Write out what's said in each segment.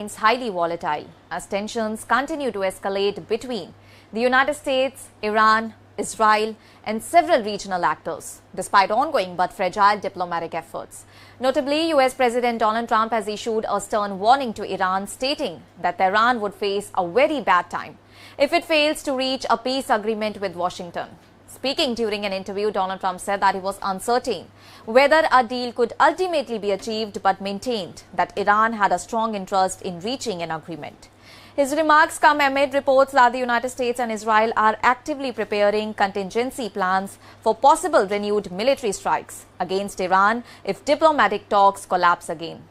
Remains highly volatile as tensions continue to escalate between the United States, Iran, Israel, and several regional actors, despite ongoing but fragile diplomatic efforts. Notably, US President Donald Trump has issued a stern warning to Iran, stating that Tehran would face a very bad time if it fails to reach a peace agreement with Washington. Speaking during an interview, Donald Trump said that he was uncertain whether a deal could ultimately be achieved, but maintained that Iran had a strong interest in reaching an agreement. His remarks come amid reports that the United States and Israel are actively preparing contingency plans for possible renewed military strikes against Iran if diplomatic talks collapse again.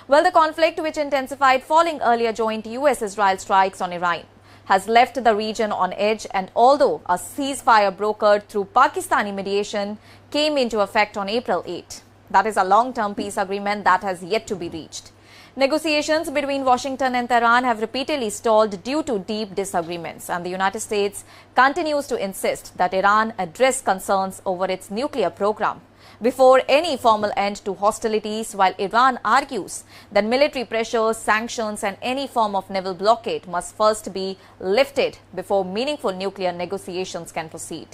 Well, the conflict, which intensified following earlier joint US-Israel strikes on Iran, has left the region on edge, and although a ceasefire brokered through Pakistani mediation came into effect on April 8, that is a long-term peace agreement that has yet to be reached. Negotiations between Washington and Tehran have repeatedly stalled due to deep disagreements, and the United States continues to insist that Iran address concerns over its nuclear program before any formal end to hostilities, while Iran argues that military pressures, sanctions, and any form of naval blockade must first be lifted before meaningful nuclear negotiations can proceed.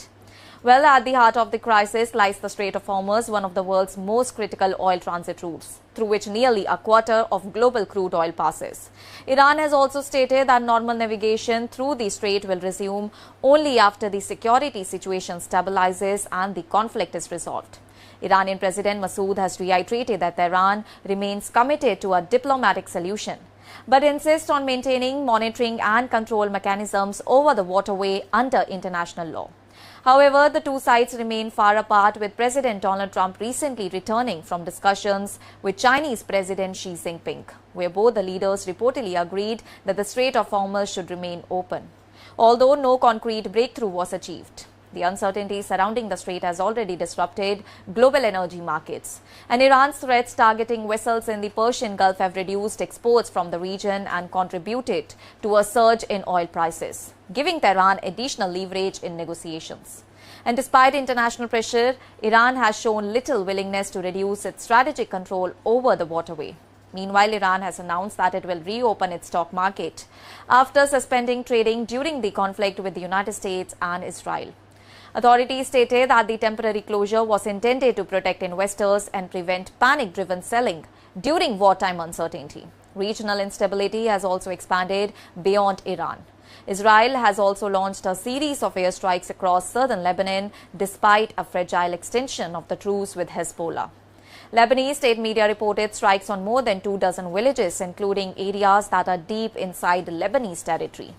Well, at the heart of the crisis lies the Strait of Hormuz, one of the world's most critical oil transit routes, through which nearly a quarter of global crude oil passes. Iran has also stated that normal navigation through the strait will resume only after the security situation stabilizes and the conflict is resolved. Iranian President Masoud has reiterated that Tehran remains committed to a diplomatic solution, but insists on maintaining monitoring and control mechanisms over the waterway under international law. However, the two sides remain far apart, with President Donald Trump recently returning from discussions with Chinese President Xi Jinping, where both the leaders reportedly agreed that the Strait of Hormuz should remain open, although no concrete breakthrough was achieved. The uncertainty surrounding the strait has already disrupted global energy markets, and Iran's threats targeting vessels in the Persian Gulf have reduced exports from the region and contributed to a surge in oil prices, giving Tehran additional leverage in negotiations. And despite international pressure, Iran has shown little willingness to reduce its strategic control over the waterway. Meanwhile, Iran has announced that it will reopen its stock market after suspending trading during the conflict with the United States and Israel. Authorities stated that the temporary closure was intended to protect investors and prevent panic-driven selling during wartime uncertainty. Regional instability has also expanded beyond Iran. Israel has also launched a series of airstrikes across southern Lebanon, despite a fragile extension of the truce with Hezbollah. Lebanese state media reported strikes on more than 24 villages, including areas that are deep inside Lebanese territory.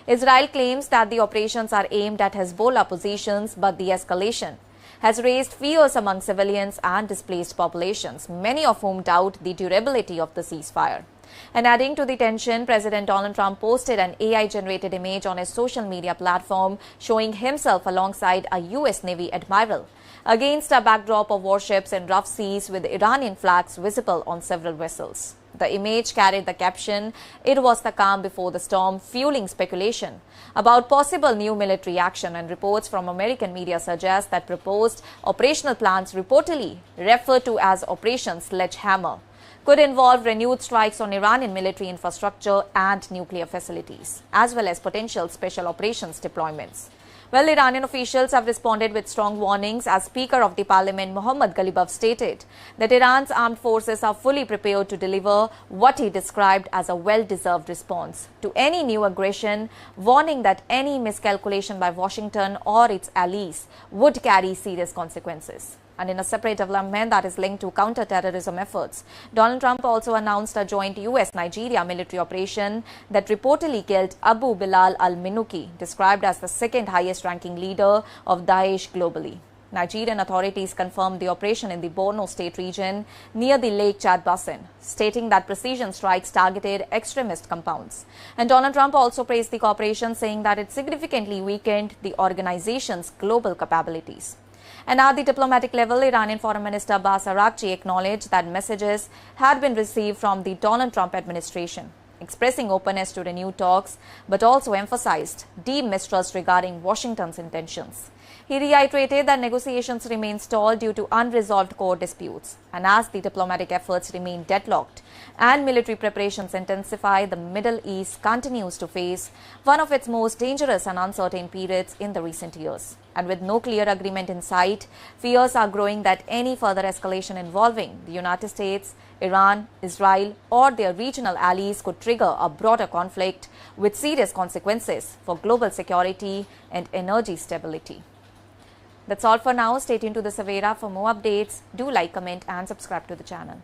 Israel claims that the operations are aimed at Hezbollah positions, but the escalation has raised fears among civilians and displaced populations, many of whom doubt the durability of the ceasefire. And adding to the tension, President Donald Trump posted an AI-generated image on his social media platform showing himself alongside a U.S. Navy admiral against a backdrop of warships in rough seas with Iranian flags visible on several vessels. The image carried the caption, "It was the calm before the storm," fueling speculation about possible new military action, and reports from American media suggest that proposed operational plans, reportedly referred to as Operation Sledgehammer, could involve renewed strikes on Iranian military infrastructure and nuclear facilities, as well as potential special operations deployments. Well, Iranian officials have responded with strong warnings, as Speaker of the Parliament Mohammad Ghalibaf stated that Iran's armed forces are fully prepared to deliver what he described as a well-deserved response to any new aggression, warning that any miscalculation by Washington or its allies would carry serious consequences. And in a separate development that is linked to counter-terrorism efforts, Donald Trump also announced a joint US-Nigeria military operation that reportedly killed Abu Bilal al-Minuki, described as the second highest-ranking leader of Daesh globally. Nigerian authorities confirmed the operation in the Borno State region near the Lake Chad Basin, stating that precision strikes targeted extremist compounds. And Donald Trump also praised the operation, saying that it significantly weakened the organization's global capabilities. And at the diplomatic level, Iranian Foreign Minister Abbas Araghchi acknowledged that messages had been received from the Donald Trump administration, expressing openness to renewed talks, but also emphasized deep mistrust regarding Washington's intentions. He reiterated that negotiations remain stalled due to unresolved core disputes. And as the diplomatic efforts remain deadlocked and military preparations intensify, the Middle East continues to face one of its most dangerous and uncertain periods in the recent years. And with no clear agreement in sight, fears are growing that any further escalation involving the United States, Iran, Israel, or their regional allies could trigger a broader conflict with serious consequences for global security and energy stability. That's all for now. Stay tuned to the Savera for more updates. Do like, comment, and subscribe to the channel.